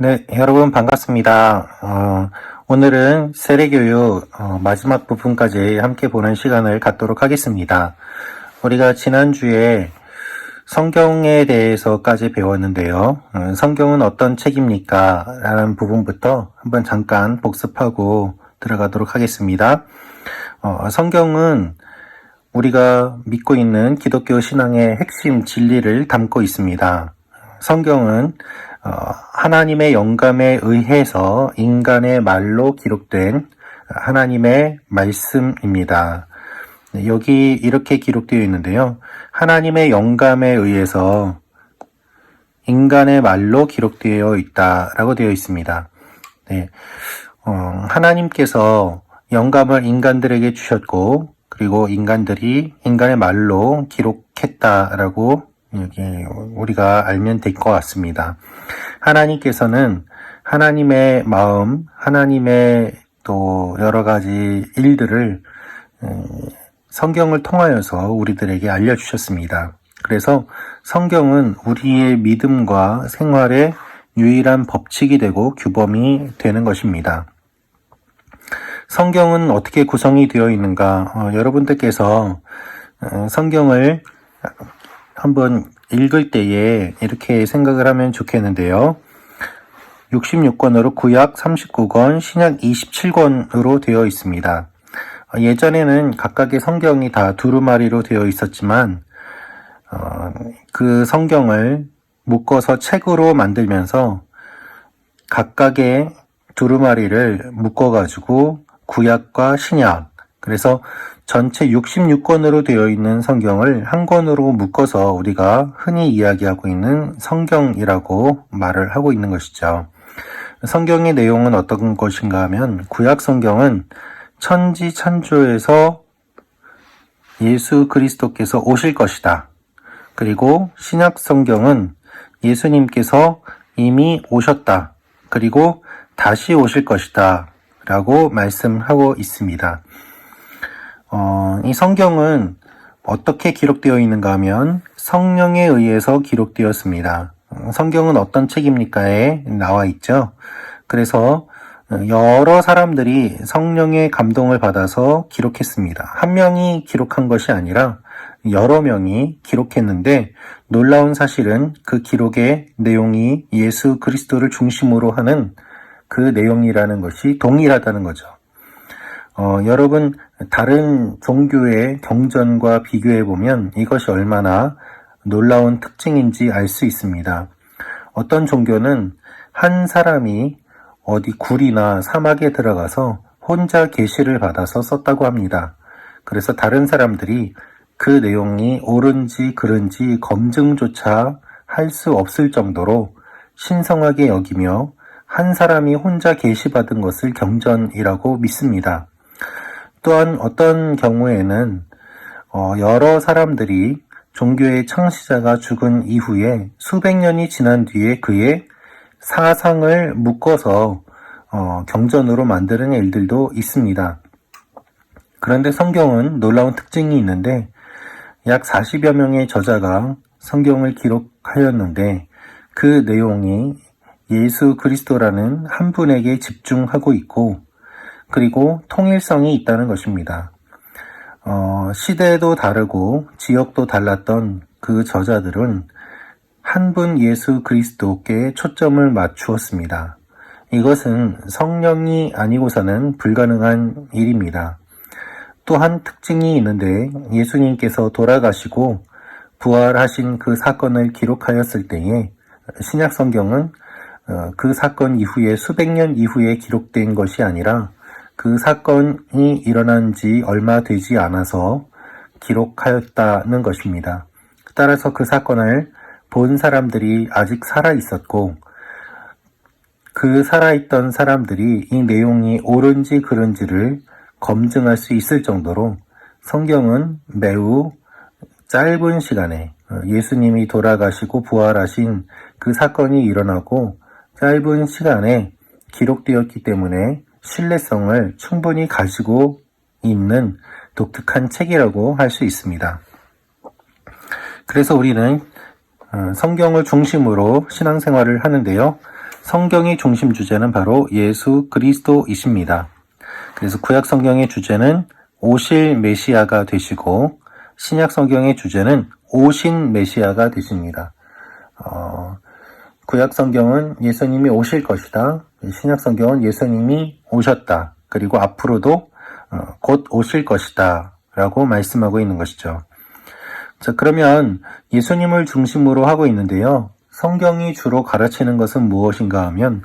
네, 여러분 반갑습니다. 오늘은 세례교육 마지막 부분까지 함께 보는 시간을 갖도록 하겠습니다. 우리가 지난주에 성경에 대해서까지 배웠는데요. 성경은 어떤 책입니까? 라는 부분부터 한번 잠깐 복습하고 들어가도록 하겠습니다. 성경은 우리가 믿고 있는 기독교 신앙의 핵심 진리를 담고 있습니다. 성경은 하나님의 영감에 의해서 인간의 말로 기록된 하나님의 말씀입니다. 여기 이렇게 기록되어 있는데요. 하나님의 영감에 의해서 인간의 말로 기록되어 있다라고 되어 있습니다. 네. 하나님께서 영감을 인간들에게 주셨고, 그리고 인간들이 인간의 말로 기록했다라고 여기 우리가 알면 될 것 같습니다. 하나님께서는 하나님의 마음, 하나님의 또 여러 가지 일들을 성경을 통하여서 우리들에게 알려주셨습니다. 그래서 성경은 우리의 믿음과 생활의 유일한 법칙이 되고 규범이 되는 것입니다. 성경은 어떻게 구성이 되어 있는가? 여러분들께서 성경을 한번 읽을 때에 이렇게 생각을 하면 좋겠는데요. 66권으로 구약 39권, 신약 27권으로 되어 있습니다. 예전에는 각각의 성경이 다 두루마리로 되어 있었지만 그 성경을 묶어서 책으로 만들면서 각각의 두루마리를 묶어가지고 구약과 신약, 그래서 전체 66권으로 되어 있는 성경을 한 권으로 묶어서 우리가 흔히 이야기하고 있는 성경이라고 말을 하고 있는 것이죠. 성경의 내용은 어떤 것인가 하면 구약 성경은 천지 창조에서 예수 그리스도께서 오실 것이다. 그리고 신약 성경은 예수님께서 이미 오셨다. 그리고 다시 오실 것이다. 라고 말씀하고 있습니다. 이 성경은 어떻게 기록되어 있는가 하면 성령에 의해서 기록되었습니다. 성경은 어떤 책입니까에 나와 있죠. 그래서 여러 사람들이 성령의 감동을 받아서 기록했습니다. 한 명이 기록한 것이 아니라 여러 명이 기록했는데 놀라운 사실은 그 기록의 내용이 예수 그리스도를 중심으로 하는 그 내용이라는 것이 동일하다는 거죠. 여러분 다른 종교의 경전과 비교해 보면 이것이 얼마나 놀라운 특징인지 알 수 있습니다. 어떤 종교는 한 사람이 어디 굴이나 사막에 들어가서 혼자 계시를 받아서 썼다고 합니다. 그래서 다른 사람들이 그 내용이 옳은지 그른지 검증조차 할 수 없을 정도로 신성하게 여기며 한 사람이 혼자 계시받은 것을 경전이라고 믿습니다. 또한 어떤 경우에는 여러 사람들이 종교의 창시자가 죽은 이후에 수백 년이 지난 뒤에 그의 사상을 묶어서 경전으로 만드는 일들도 있습니다. 그런데 성경은 놀라운 특징이 있는데 약 40여 명의 저자가 성경을 기록하였는데 그 내용이 예수 그리스도라는 한 분에게 집중하고 있고 그리고 통일성이 있다는 것입니다. 시대도 다르고 지역도 달랐던 그 저자들은 한 분 예수 그리스도께 초점을 맞추었습니다. 이것은 성령이 아니고서는 불가능한 일입니다. 또한 특징이 있는데 예수님께서 돌아가시고 부활하신 그 사건을 기록하였을 때에 신약 성경은 그 사건 이후에 수백 년 이후에 기록된 것이 아니라 그 사건이 일어난 지 얼마 되지 않아서 기록하였다는 것입니다. 따라서 그 사건을 본 사람들이 아직 살아있었고 그 살아있던 사람들이 이 내용이 옳은지 그른지를 검증할 수 있을 정도로 성경은 매우 짧은 시간에 예수님이 돌아가시고 부활하신 그 사건이 일어나고 짧은 시간에 기록되었기 때문에 신뢰성을 충분히 가지고 있는 독특한 책이라고 할 수 있습니다. 그래서 우리는 성경을 중심으로 신앙생활을 하는데요. 성경의 중심 주제는 바로 예수 그리스도이십니다. 그래서 구약 성경의 주제는 오실 메시아가 되시고 신약 성경의 주제는 오신 메시아가 되십니다. 구약 성경은 예수님이 오실 것이다. 신약 성경은 예수님이 오셨다. 그리고 앞으로도 곧 오실 것이다. 라고 말씀하고 있는 것이죠. 자, 그러면 예수님을 중심으로 하고 있는데요. 성경이 주로 가르치는 것은 무엇인가 하면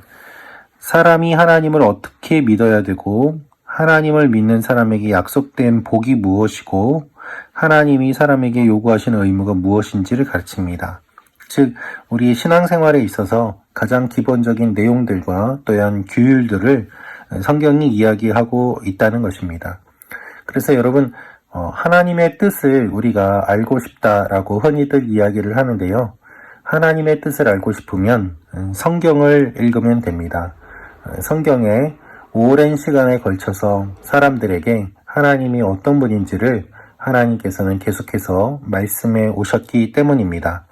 사람이 하나님을 어떻게 믿어야 되고 하나님을 믿는 사람에게 약속된 복이 무엇이고 하나님이 사람에게 요구하시는 의무가 무엇인지를 가르칩니다. 즉, 우리 신앙생활에 있어서 가장 기본적인 내용들과 또한 규율들을 성경이 이야기하고 있다는 것입니다. 그래서 여러분, 하나님의 뜻을 우리가 알고 싶다라고 흔히들 이야기를 하는데요. 하나님의 뜻을 알고 싶으면 성경을 읽으면 됩니다. 성경에 오랜 시간에 걸쳐서 사람들에게 하나님이 어떤 분인지를 하나님께서는 계속해서 말씀해 오셨기 때문입니다.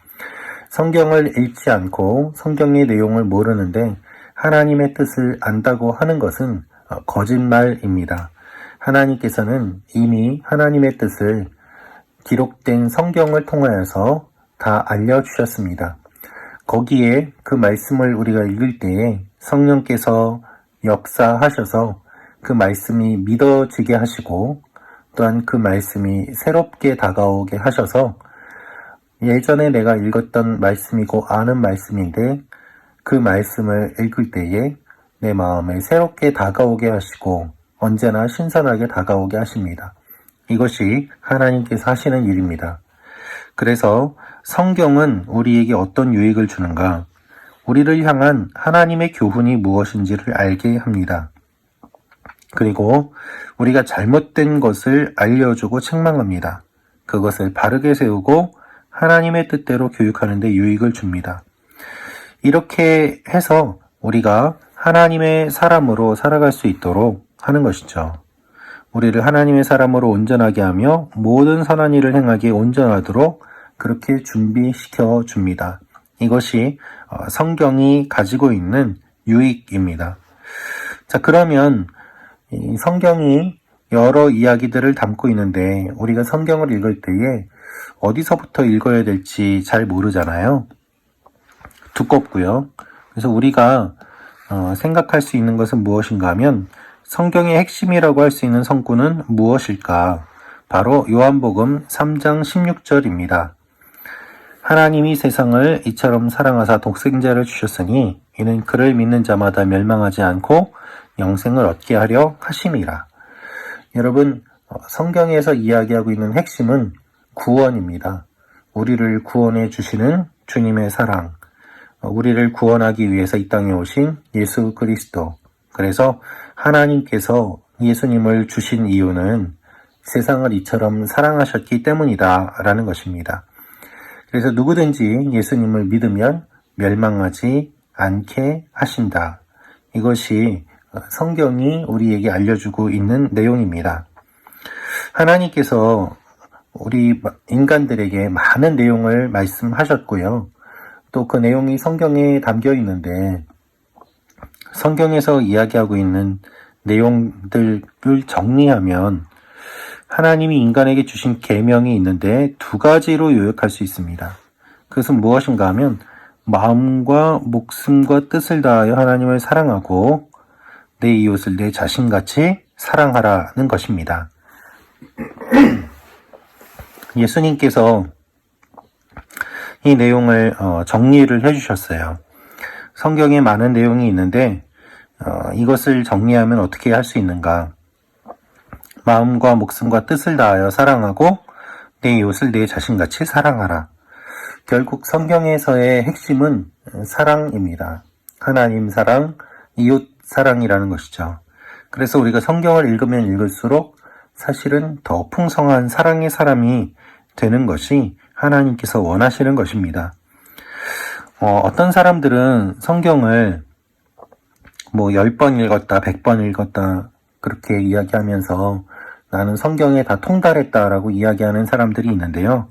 성경을 읽지 않고 성경의 내용을 모르는데 하나님의 뜻을 안다고 하는 것은 거짓말입니다. 하나님께서는 이미 하나님의 뜻을 기록된 성경을 통하여서 다 알려주셨습니다. 거기에 그 말씀을 우리가 읽을 때에 성령께서 역사하셔서 그 말씀이 믿어지게 하시고 또한 그 말씀이 새롭게 다가오게 하셔서 예전에 내가 읽었던 말씀이고 아는 말씀인데 그 말씀을 읽을 때에 내 마음에 새롭게 다가오게 하시고 언제나 신선하게 다가오게 하십니다. 이것이 하나님께서 하시는 일입니다. 그래서 성경은 우리에게 어떤 유익을 주는가? 우리를 향한 하나님의 교훈이 무엇인지를 알게 합니다. 그리고 우리가 잘못된 것을 알려주고 책망합니다. 그것을 바르게 세우고 하나님의 뜻대로 교육하는 데 유익을 줍니다. 이렇게 해서 우리가 하나님의 사람으로 살아갈 수 있도록 하는 것이죠. 우리를 하나님의 사람으로 온전하게 하며 모든 선한 일을 행하기에 온전하도록 그렇게 준비시켜 줍니다. 이것이 성경이 가지고 있는 유익입니다. 자, 그러면 이 성경이 여러 이야기들을 담고 있는데 우리가 성경을 읽을 때에 어디서부터 읽어야 될지 잘 모르잖아요. 두껍고요. 그래서 우리가 생각할 수 있는 것은 무엇인가 하면 성경의 핵심이라고 할 수 있는 성구는 무엇일까? 바로 요한복음 3장 16절입니다. 하나님이 세상을 이처럼 사랑하사 독생자를 주셨으니 이는 그를 믿는 자마다 멸망하지 않고 영생을 얻게 하려 하심이라. 여러분, 성경에서 이야기하고 있는 핵심은 구원입니다. 우리를 구원해 주시는 주님의 사랑, 우리를 구원하기 위해서 이 땅에 오신 예수 그리스도. 그래서 하나님께서 예수님을 주신 이유는 세상을 이처럼 사랑하셨기 때문이다 라는 것입니다. 그래서 누구든지 예수님을 믿으면 멸망하지 않게 하신다. 이것이 성경이 우리에게 알려주고 있는 내용입니다. 하나님께서 우리 인간들에게 많은 내용을 말씀하셨고요. 또 그 내용이 성경에 담겨 있는데 성경에서 이야기하고 있는 내용들을 정리하면 하나님이 인간에게 주신 계명이 있는데 두 가지로 요약할 수 있습니다. 그것은 무엇인가 하면 마음과 목숨과 뜻을 다하여 하나님을 사랑하고 내 이웃을 내 자신같이 사랑하라는 것입니다. 예수님께서 이 내용을 정리를 해주셨어요. 성경에 많은 내용이 있는데 이것을 정리하면 어떻게 할 수 있는가? 마음과 목숨과 뜻을 다하여 사랑하고 내 이웃을 내 자신같이 사랑하라. 결국 성경에서의 핵심은 사랑입니다. 하나님 사랑, 이웃 사랑이라는 것이죠. 그래서 우리가 성경을 읽으면 읽을수록 사실은 더 풍성한 사랑의 사람이 되는 것이 하나님께서 원하시는 것입니다. 어떤 사람들은 성경을 10번 읽었다, 100번 읽었다 그렇게 이야기하면서 나는 성경에 다 통달했다라고 이야기하는 사람들이 있는데요.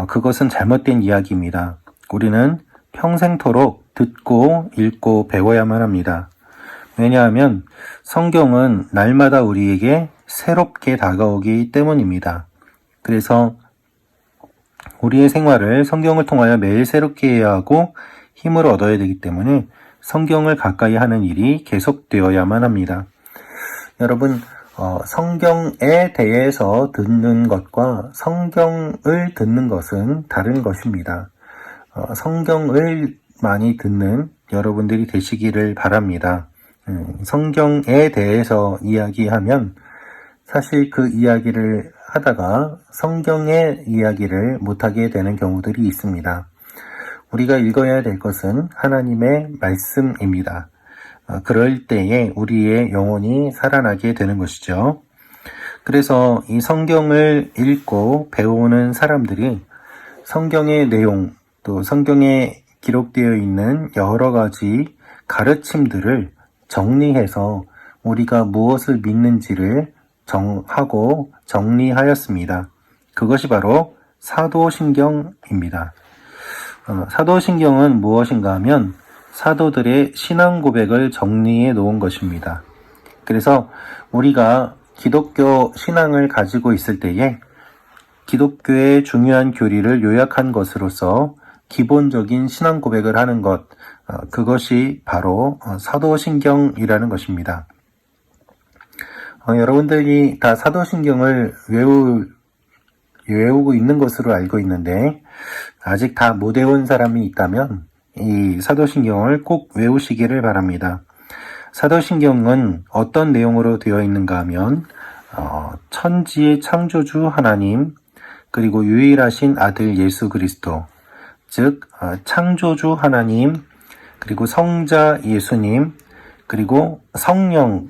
그것은 잘못된 이야기입니다. 우리는 평생토록 듣고 읽고 배워야만 합니다. 왜냐하면 성경은 날마다 우리에게 새롭게 다가오기 때문입니다. 그래서 우리의 생활을 성경을 통하여 매일 새롭게 해야 하고 힘을 얻어야 되기 때문에 성경을 가까이 하는 일이 계속되어야만 합니다. 여러분, 성경에 대해서 듣는 것과 성경을 듣는 것은 다른 것입니다. 성경을 많이 듣는 여러분들이 되시기를 바랍니다. 성경에 대해서 이야기하면 사실 그 이야기를 하다가 성경의 이야기를 못하게 되는 경우들이 있습니다. 우리가 읽어야 될 것은 하나님의 말씀입니다. 그럴 때에 우리의 영혼이 살아나게 되는 것이죠. 그래서 이 성경을 읽고 배우는 사람들이 성경의 내용, 또 성경에 기록되어 있는 여러 가지 가르침들을 정리해서 우리가 무엇을 믿는지를 정하고 정리하였습니다. 그것이 바로 사도신경입니다. 사도신경은 무엇인가 하면 사도들의 신앙 고백을 정리해 놓은 것입니다. 그래서 우리가 기독교 신앙을 가지고 있을 때에 기독교의 중요한 교리를 요약한 것으로서 기본적인 신앙 고백을 하는 것, 그것이 바로 사도신경이라는 것입니다. 여러분들이 다 사도신경을 외우고 있는 것으로 알고 있는데 아직 다 못 외운 사람이 있다면 이 사도신경을 꼭 외우시기를 바랍니다. 사도신경은 어떤 내용으로 되어 있는가 하면 천지의 창조주 하나님, 그리고 유일하신 아들 예수 그리스도, 즉 창조주 하나님, 그리고 성자 예수님, 그리고 성령이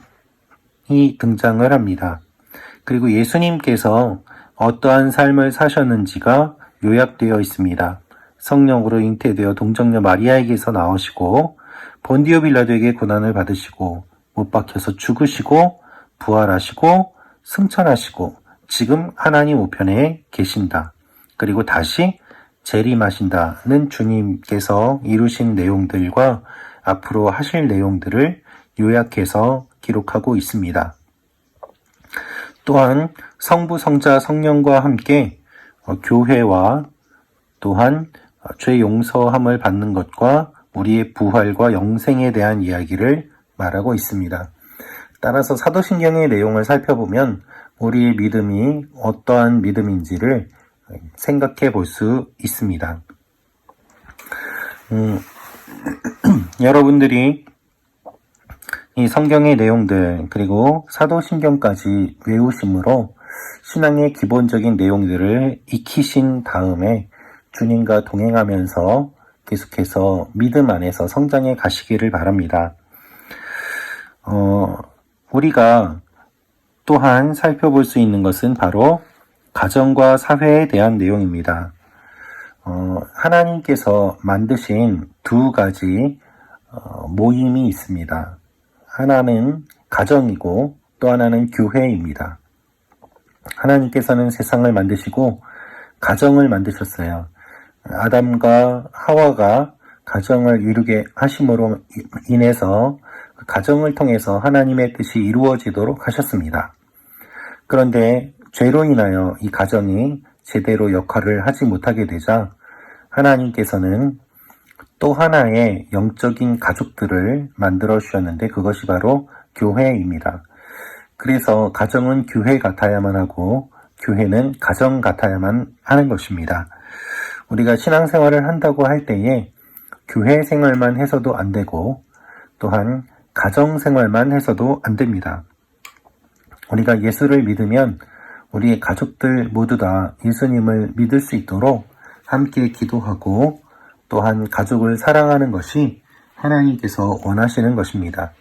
등장을 합니다. 그리고 예수님께서 어떠한 삶을 사셨는지가 요약되어 있습니다. 성령으로 잉태되어 동정녀 마리아에게서 나오시고 본디오 빌라도에게 고난을 받으시고 못 박혀서 죽으시고 부활하시고 승천하시고 지금 하나님 우편에 계신다. 그리고 다시 재림하신다는 주님께서 이루신 내용들과 앞으로 하실 내용들을 요약해서 기록하고 있습니다. 또한 성부, 성자, 성령과 함께 교회와 또한 죄 용서함을 받는 것과 우리의 부활과 영생에 대한 이야기를 말하고 있습니다. 따라서 사도신경의 내용을 살펴보면 우리의 믿음이 어떠한 믿음인지를 생각해 볼 수 있습니다. 여러분들이 이 성경의 내용들 그리고 사도신경까지 외우심으로 신앙의 기본적인 내용들을 익히신 다음에 주님과 동행하면서 계속해서 믿음 안에서 성장해 가시기를 바랍니다. 우리가 또한 살펴볼 수 있는 것은 바로 가정과 사회에 대한 내용입니다. 하나님께서 만드신 두 가지 모임이 있습니다. 하나는 가정이고 또 하나는 교회입니다. 하나님께서는 세상을 만드시고 가정을 만드셨어요. 아담과 하와가 가정을 이루게 하심으로 인해서 가정을 통해서 하나님의 뜻이 이루어지도록 하셨습니다. 그런데 죄로 인하여 이 가정이 제대로 역할을 하지 못하게 되자 하나님께서는 또 하나의 영적인 가족들을 만들어 주셨는데 그것이 바로 교회입니다. 그래서 가정은 교회 같아야만 하고 교회는 가정 같아야만 하는 것입니다. 우리가 신앙생활을 한다고 할 때에 교회 생활만 해서도 안 되고 또한 가정 생활만 해서도 안 됩니다. 우리가 예수를 믿으면 우리의 가족들 모두 다 예수님을 믿을 수 있도록 함께 기도하고 또한 가족을 사랑하는 것이 하나님께서 원하시는 것입니다.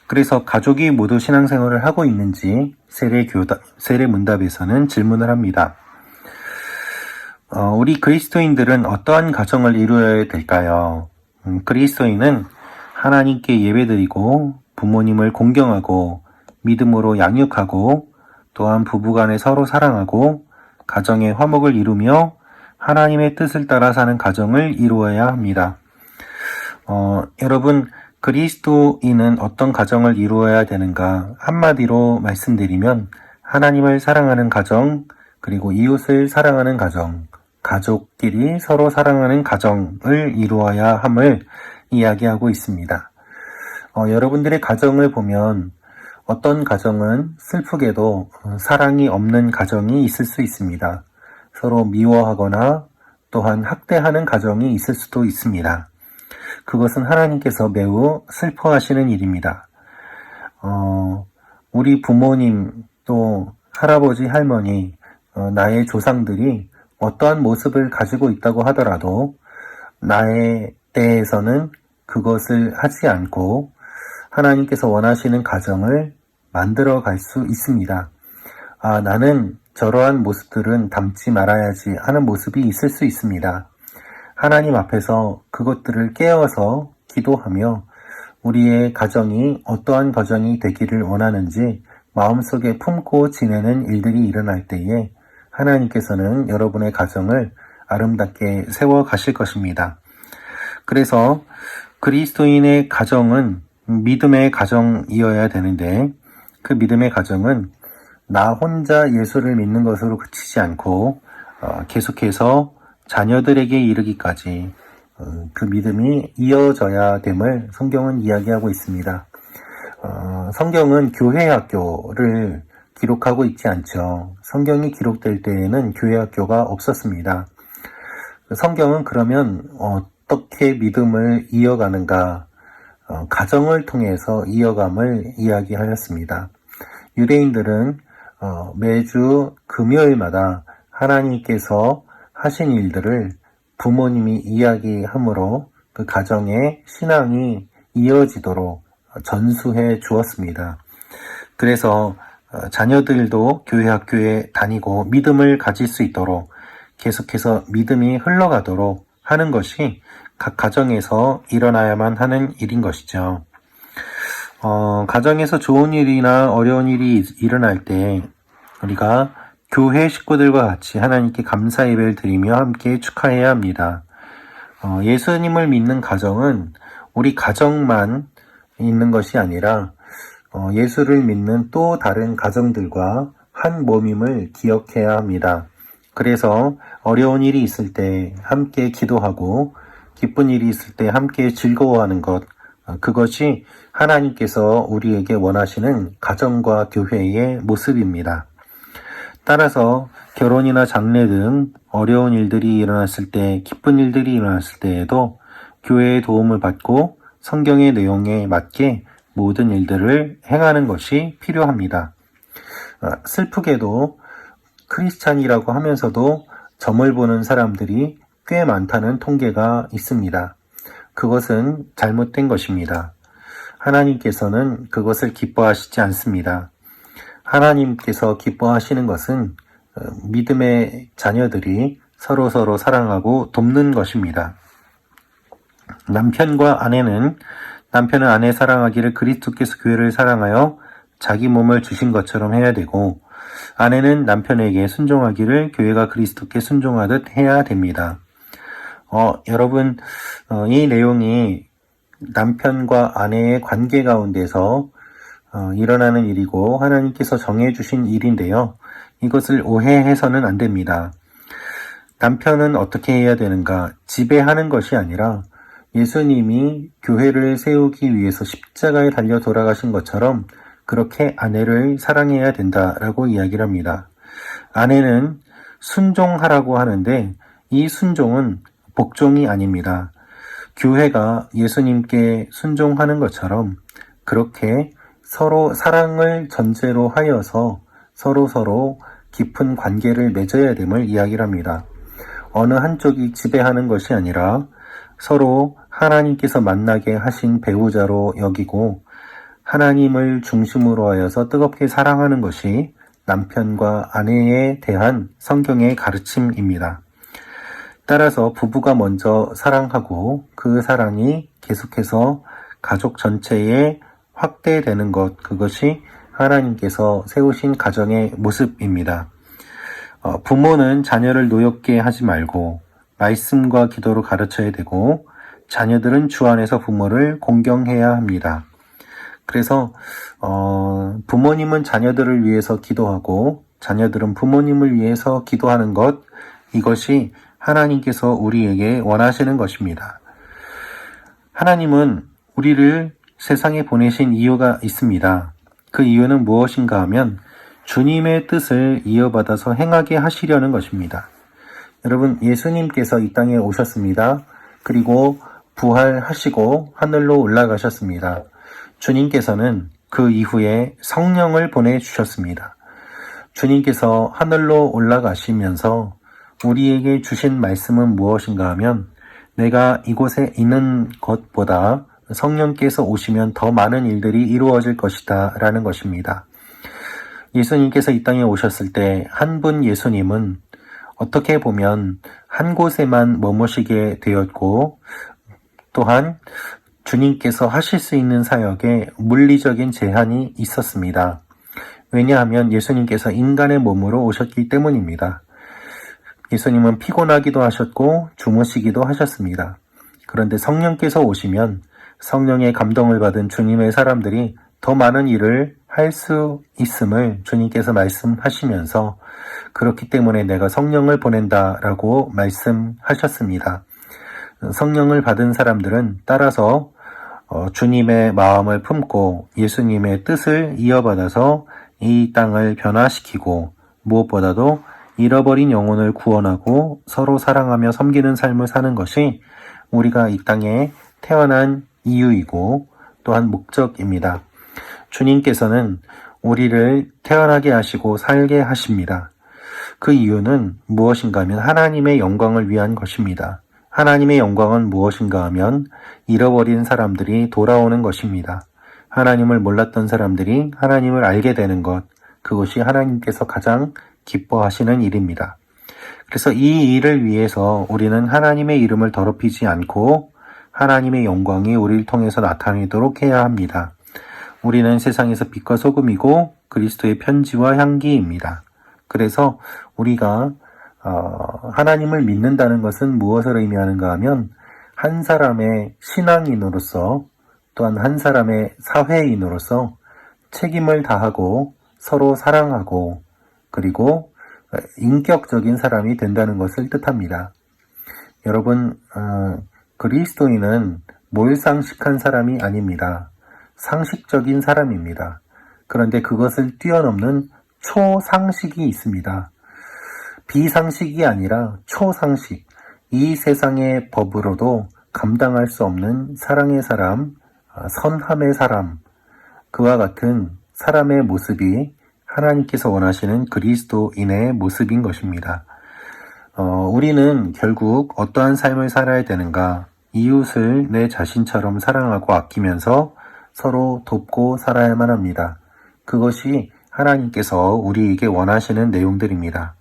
그래서 가족이 모두 신앙생활을 하고 있는지 세례문답에서는 질문을 합니다. 우리 그리스도인들은 어떠한 가정을 이루어야 될까요? 그리스도인은 하나님께 예배드리고 부모님을 공경하고 믿음으로 양육하고 또한 부부간에 서로 사랑하고 가정의 화목을 이루며 하나님의 뜻을 따라 사는 가정을 이루어야 합니다. 여러분, 그리스도인은 어떤 가정을 이루어야 되는가? 한마디로 말씀드리면 하나님을 사랑하는 가정, 그리고 이웃을 사랑하는 가정, 가족끼리 서로 사랑하는 가정을 이루어야 함을 이야기하고 있습니다. 여러분들의 가정을 보면 어떤 가정은 슬프게도 사랑이 없는 가정이 있을 수 있습니다. 서로 미워하거나 또한 학대하는 가정이 있을 수도 있습니다. 그것은 하나님께서 매우 슬퍼하시는 일입니다. 우리 부모님 또 할아버지 할머니 나의 조상들이 어떠한 모습을 가지고 있다고 하더라도 나의 때에서는 그것을 하지 않고 하나님께서 원하시는 가정을 만들어 갈 수 있습니다. 나는 저러한 모습들은 담지 말아야지 하는 모습이 있을 수 있습니다. 하나님 앞에서 그것들을 깨어서 기도하며 우리의 가정이 어떠한 가정이 되기를 원하는지 마음속에 품고 지내는 일들이 일어날 때에 하나님께서는 여러분의 가정을 아름답게 세워 가실 것입니다. 그래서 그리스도인의 가정은 믿음의 가정이어야 되는데 그 믿음의 가정은 나 혼자 예수를 믿는 것으로 그치지 않고 계속해서 자녀들에게 이르기까지 그 믿음이 이어져야 됨을 성경은 이야기하고 있습니다. 성경은 교회 학교를 기록하고 있지 않죠. 성경이 기록될 때에는 교회 학교가 없었습니다. 성경은 그러면 어떻게 믿음을 이어가는가? 가정을 통해서 이어감을 이야기하였습니다. 유대인들은 매주 금요일마다 하나님께서 하신 일들을 부모님이 이야기하므로 그 가정의 신앙이 이어지도록 전수해 주었습니다. 그래서 자녀들도 교회 학교에 다니고 믿음을 가질 수 있도록 계속해서 믿음이 흘러가도록 하는 것이 각 가정에서 일어나야만 하는 일인 것이죠. 가정에서 좋은 일이나 어려운 일이 일어날 때 우리가 교회 식구들과 같이 하나님께 감사 예배를 드리며 함께 축하해야 합니다. 예수님을 믿는 가정은 우리 가정만 있는 것이 아니라 예수를 믿는 또 다른 가정들과 한 몸임을 기억해야 합니다. 그래서 어려운 일이 있을 때 함께 기도하고 기쁜 일이 있을 때 함께 즐거워하는 것, 그것이 하나님께서 우리에게 원하시는 가정과 교회의 모습입니다. 따라서 결혼이나 장례 등 어려운 일들이 일어났을 때, 기쁜 일들이 일어났을 때에도 교회의 도움을 받고 성경의 내용에 맞게 모든 일들을 행하는 것이 필요합니다. 슬프게도 크리스찬이라고 하면서도 점을 보는 사람들이 꽤 많다는 통계가 있습니다. 그것은 잘못된 것입니다. 하나님께서는 그것을 기뻐하시지 않습니다. 하나님께서 기뻐하시는 것은 믿음의 자녀들이 서로서로 사랑하고 돕는 것입니다. 남편은 아내 사랑하기를 그리스도께서 교회를 사랑하여 자기 몸을 주신 것처럼 해야 되고 아내는 남편에게 순종하기를 교회가 그리스도께 순종하듯 해야 됩니다. 여러분, 이 내용이 남편과 아내의 관계 가운데서 일어나는 일이고 하나님께서 정해주신 일인데요. 이것을 오해해서는 안 됩니다. 남편은 어떻게 해야 되는가? 지배하는 것이 아니라 예수님이 교회를 세우기 위해서 십자가에 달려 돌아가신 것처럼 그렇게 아내를 사랑해야 된다라고 이야기를 합니다. 아내는 순종하라고 하는데 이 순종은 복종이 아닙니다. 교회가 예수님께 순종하는 것처럼 그렇게 서로 사랑을 전제로 하여서 서로 깊은 관계를 맺어야 됨을 이야기를 합니다. 어느 한쪽이 지배하는 것이 아니라 서로 하나님께서 만나게 하신 배우자로 여기고 하나님을 중심으로 하여서 뜨겁게 사랑하는 것이 남편과 아내에 대한 성경의 가르침입니다. 따라서 부부가 먼저 사랑하고 그 사랑이 계속해서 가족 전체에 확대되는 것, 그것이 하나님께서 세우신 가정의 모습입니다. 부모는 자녀를 노엽게 하지 말고 말씀과 기도로 가르쳐야 되고 자녀들은 주 안에서 부모를 공경해야 합니다. 그래서 부모님은 자녀들을 위해서 기도하고 자녀들은 부모님을 위해서 기도하는 것, 이것이 하나님께서 우리에게 원하시는 것입니다. 하나님은 우리를 세상에 보내신 이유가 있습니다. 그 이유는 무엇인가 하면 주님의 뜻을 이어받아서 행하게 하시려는 것입니다. 여러분, 예수님께서 이 땅에 오셨습니다. 그리고 부활하시고 하늘로 올라가셨습니다. 주님께서는 그 이후에 성령을 보내주셨습니다. 주님께서 하늘로 올라가시면서 우리에게 주신 말씀은 무엇인가 하면 내가 이곳에 있는 것보다 성령께서 오시면 더 많은 일들이 이루어질 것이다 라는 것입니다. 예수님께서 이 땅에 오셨을 때 한 분 예수님은 어떻게 보면 한 곳에만 머무시게 되었고 또한 주님께서 하실 수 있는 사역에 물리적인 제한이 있었습니다. 왜냐하면 예수님께서 인간의 몸으로 오셨기 때문입니다. 예수님은 피곤하기도 하셨고 주무시기도 하셨습니다. 그런데 성령께서 오시면 성령의 감동을 받은 주님의 사람들이 더 많은 일을 할 수 있음을 주님께서 말씀하시면서 그렇기 때문에 내가 성령을 보낸다라고 말씀하셨습니다. 성령을 받은 사람들은 따라서 주님의 마음을 품고 예수님의 뜻을 이어받아서 이 땅을 변화시키고 무엇보다도 잃어버린 영혼을 구원하고 서로 사랑하며 섬기는 삶을 사는 것이 우리가 이 땅에 태어난 이유이고 또한 목적입니다. 주님께서는 우리를 태어나게 하시고 살게 하십니다. 그 이유는 무엇인가 하면 하나님의 영광을 위한 것입니다. 하나님의 영광은 무엇인가 하면 잃어버린 사람들이 돌아오는 것입니다. 하나님을 몰랐던 사람들이 하나님을 알게 되는 것, 그것이 하나님께서 가장 기뻐하시는 일입니다. 그래서 이 일을 위해서 우리는 하나님의 이름을 더럽히지 않고 하나님의 영광이 우리를 통해서 나타내도록 해야 합니다. 우리는 세상에서 빛과 소금이고 그리스도의 편지와 향기입니다. 그래서 우리가 하나님을 믿는다는 것은 무엇을 의미하는가 하면 한 사람의 신앙인으로서 또한 한 사람의 사회인으로서 책임을 다하고 서로 사랑하고 그리고 인격적인 사람이 된다는 것을 뜻합니다. 여러분, 그리스도인은 몰상식한 사람이 아닙니다. 상식적인 사람입니다. 그런데 그것을 뛰어넘는 초상식이 있습니다. 비상식이 아니라 초상식, 이 세상의 법으로도 감당할 수 없는 사랑의 사람, 선함의 사람, 그와 같은 사람의 모습이 하나님께서 원하시는 그리스도인의 모습인 것입니다. 우리는 결국 어떠한 삶을 살아야 되는가? 이웃을 내 자신처럼 사랑하고 아끼면서 서로 돕고 살아야만 합니다. 그것이 하나님께서 우리에게 원하시는 내용들입니다.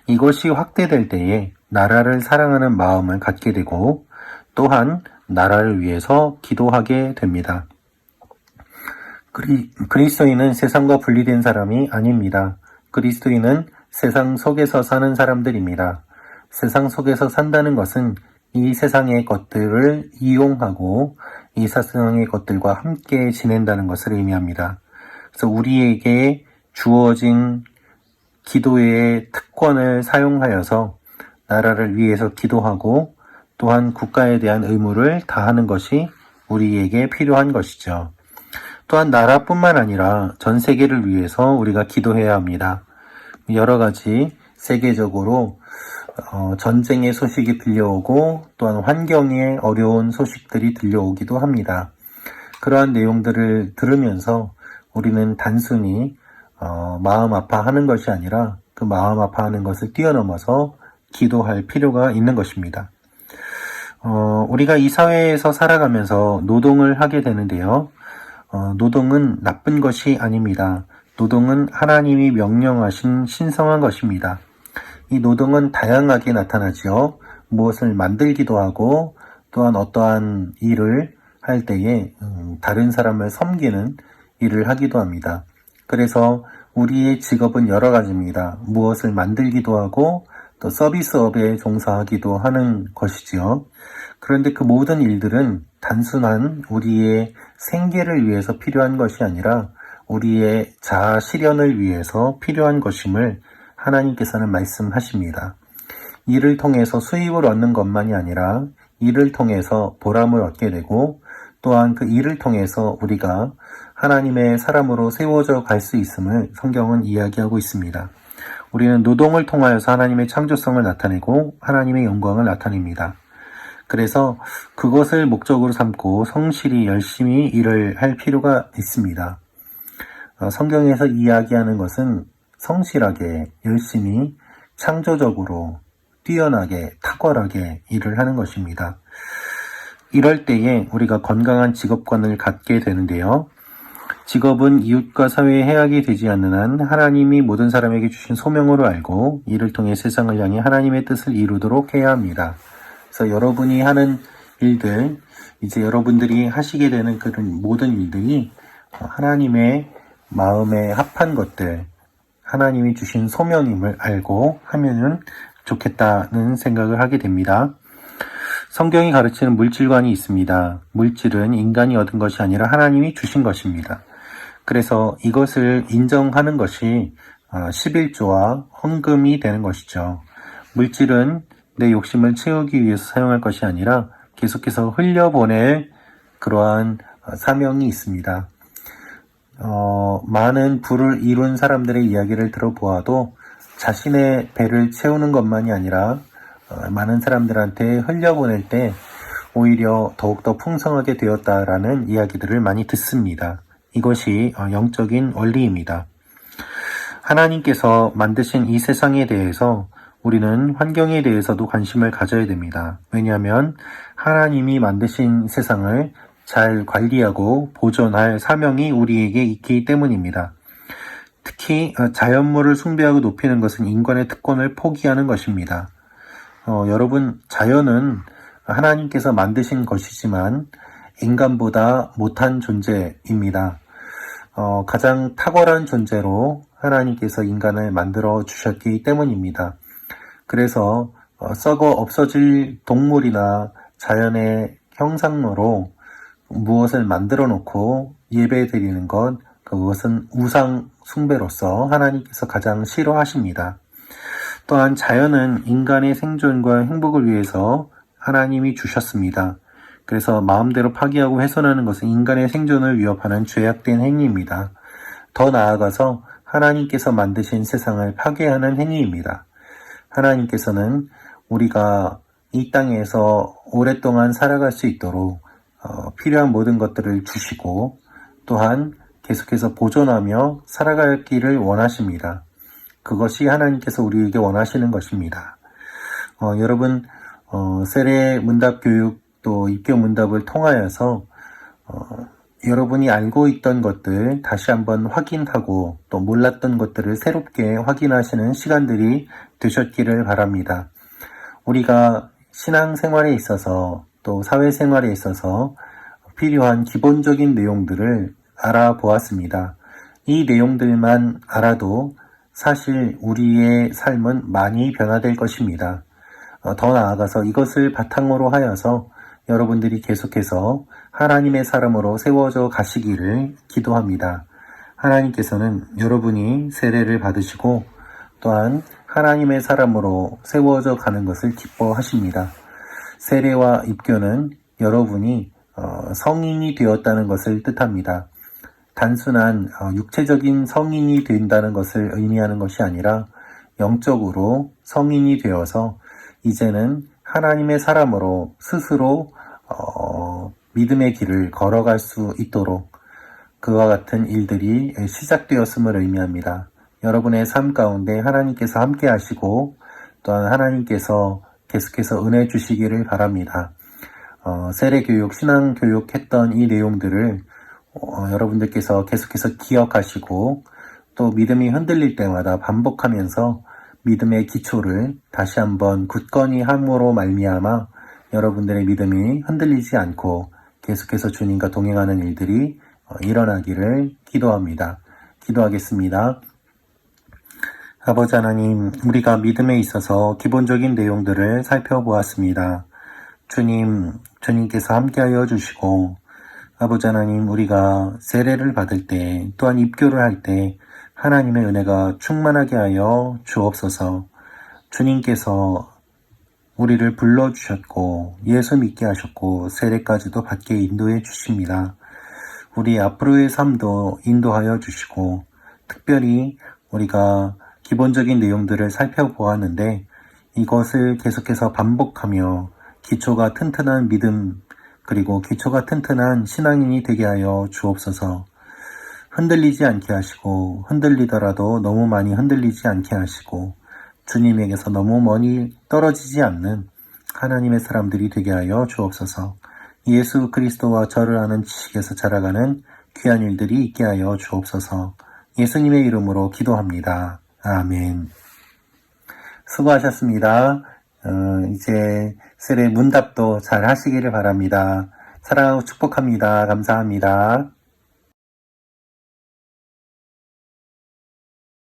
이것이 확대될 때에 나라를 사랑하는 마음을 갖게 되고 또한 나라를 위해서 기도하게 됩니다. 그리스도인은 세상과 분리된 사람이 아닙니다. 그리스도인은 세상 속에서 사는 사람들입니다. 세상 속에서 산다는 것은 이 세상의 것들을 이용하고 이 세상의 것들과 함께 지낸다는 것을 의미합니다. 그래서 우리에게 주어진 기도의 특권을 사용하여서 나라를 위해서 기도하고 또한 국가에 대한 의무를 다하는 것이 우리에게 필요한 것이죠. 또한 나라뿐만 아니라 전 세계를 위해서 우리가 기도해야 합니다. 여러 가지 세계적으로 전쟁의 소식이 들려오고 또한 환경에 어려운 소식들이 들려오기도 합니다. 그러한 내용들을 들으면서 우리는 단순히 마음 아파하는 것이 아니라 그 마음 아파하는 것을 뛰어넘어서 기도할 필요가 있는 것입니다. 우리가 이 사회에서 살아가면서 노동을 하게 되는데요. 노동은 나쁜 것이 아닙니다. 노동은 하나님이 명령하신 신성한 것입니다. 이 노동은 다양하게 나타나죠. 무엇을 만들기도 하고 또한 어떠한 일을 할 때에 다른 사람을 섬기는 일을 하기도 합니다. 그래서 우리의 직업은 여러 가지입니다. 무엇을 만들기도 하고 또 서비스업에 종사하기도 하는 것이지요. 그런데 그 모든 일들은 단순한 우리의 생계를 위해서 필요한 것이 아니라 우리의 자아 실현을 위해서 필요한 것임을 하나님께서는 말씀하십니다. 이를 통해서 수입을 얻는 것만이 아니라 이를 통해서 보람을 얻게 되고 또한 그 일을 통해서 우리가 하나님의 사람으로 세워져 갈 수 있음을 성경은 이야기하고 있습니다. 우리는 노동을 통하여서 하나님의 창조성을 나타내고 하나님의 영광을 나타냅니다. 그래서 그것을 목적으로 삼고 성실히 열심히 일을 할 필요가 있습니다. 성경에서 이야기하는 것은 성실하게, 열심히, 창조적으로, 뛰어나게, 탁월하게 일을 하는 것입니다. 이럴 때에 우리가 건강한 직업관을 갖게 되는데요. 직업은 이웃과 사회에 해악이 되지 않는 한 하나님이 모든 사람에게 주신 소명으로 알고 이를 통해 세상을 향해 하나님의 뜻을 이루도록 해야 합니다. 그래서 여러분이 하는 일들, 이제 여러분들이 하시게 되는 그런 모든 일들이 하나님의 마음에 합한 것들, 하나님이 주신 소명임을 알고 하면은 좋겠다는 생각을 하게 됩니다. 성경이 가르치는 물질관이 있습니다. 물질은 인간이 얻은 것이 아니라 하나님이 주신 것입니다. 그래서 이것을 인정하는 것이 11조와 헌금이 되는 것이죠. 물질은 내 욕심을 채우기 위해서 사용할 것이 아니라 계속해서 흘려보낼 그러한 사명이 있습니다. 많은 부를 이룬 사람들의 이야기를 들어보아도 자신의 배를 채우는 것만이 아니라 많은 사람들한테 흘려보낼 때 오히려 더욱더 풍성하게 되었다라는 이야기들을 많이 듣습니다. 이것이 영적인 원리입니다. 하나님께서 만드신 이 세상에 대해서 우리는 환경에 대해서도 관심을 가져야 됩니다. 왜냐하면 하나님이 만드신 세상을 잘 관리하고 보존할 사명이 우리에게 있기 때문입니다. 특히 자연물을 숭배하고 높이는 것은 인간의 특권을 포기하는 것입니다. 여러분, 자연은 하나님께서 만드신 것이지만 인간보다 못한 존재입니다. 가장 탁월한 존재로 하나님께서 인간을 만들어 주셨기 때문입니다. 그래서 썩어 없어질 동물이나 자연의 형상으로 무엇을 만들어 놓고 예배 드리는 것, 그것은 우상 숭배로서 하나님께서 가장 싫어하십니다. 또한 자연은 인간의 생존과 행복을 위해서 하나님이 주셨습니다. 그래서 마음대로 파괴하고 훼손하는 것은 인간의 생존을 위협하는 죄악된 행위입니다. 더 나아가서 하나님께서 만드신 세상을 파괴하는 행위입니다. 하나님께서는 우리가 이 땅에서 오랫동안 살아갈 수 있도록 필요한 모든 것들을 주시고 또한 계속해서 보존하며 살아가기를 원하십니다. 그것이 하나님께서 우리에게 원하시는 것입니다. 여러분, 세례 문답 교육 또 입교 문답을 통하여서 여러분이 알고 있던 것들 다시 한번 확인하고 또 몰랐던 것들을 새롭게 확인하시는 시간들이 되셨기를 바랍니다. 우리가 신앙생활에 있어서 또 사회생활에 있어서 필요한 기본적인 내용들을 알아보았습니다. 이 내용들만 알아도 사실 우리의 삶은 많이 변화될 것입니다. 더 나아가서 이것을 바탕으로 하여서 여러분들이 계속해서 하나님의 사람으로 세워져 가시기를 기도합니다. 하나님께서는 여러분이 세례를 받으시고 또한 하나님의 사람으로 세워져 가는 것을 기뻐하십니다. 세례와 입교는 여러분이 성인이 되었다는 것을 뜻합니다. 단순한 육체적인 성인이 된다는 것을 의미하는 것이 아니라 영적으로 성인이 되어서 이제는 하나님의 사람으로 스스로 믿음의 길을 걸어갈 수 있도록 그와 같은 일들이 시작되었음을 의미합니다. 여러분의 삶 가운데 하나님께서 함께 하시고 또한 하나님께서 계속해서 은혜 주시기를 바랍니다. 세례교육, 신앙교육 했던 이 내용들을 여러분들께서 계속해서 기억하시고 또 믿음이 흔들릴 때마다 반복하면서 믿음의 기초를 다시 한번 굳건히 함으로 말미암아 여러분들의 믿음이 흔들리지 않고 계속해서 주님과 동행하는 일들이 일어나기를 기도합니다. 기도하겠습니다. 아버지 하나님, 우리가 믿음에 있어서 기본적인 내용들을 살펴보았습니다. 주님께서 함께하여 주시고, 아버지 하나님, 우리가 세례를 받을 때, 또한 입교를 할 때, 하나님의 은혜가 충만하게 하여 주옵소서. 주님께서 우리를 불러주셨고, 예수 믿게 하셨고, 세례까지도 받게 인도해 주십니다. 우리 앞으로의 삶도 인도하여 주시고, 특별히 우리가 기본적인 내용들을 살펴보았는데, 이것을 계속해서 반복하며 기초가 튼튼한 믿음, 그리고 기초가 튼튼한 신앙인이 되게 하여 주옵소서. 흔들리지 않게 하시고, 흔들리더라도 너무 많이 흔들리지 않게 하시고, 주님에게서 너무 멀리 떨어지지 않는 하나님의 사람들이 되게 하여 주옵소서. 예수 그리스도와 저를 아는 지식에서 자라가는 귀한 일들이 있게 하여 주옵소서. 예수님의 이름으로 기도합니다. 아멘. 수고하셨습니다. 이제 세례 문답도 잘 하시기를 바랍니다. 사랑하고 축복합니다. 감사합니다.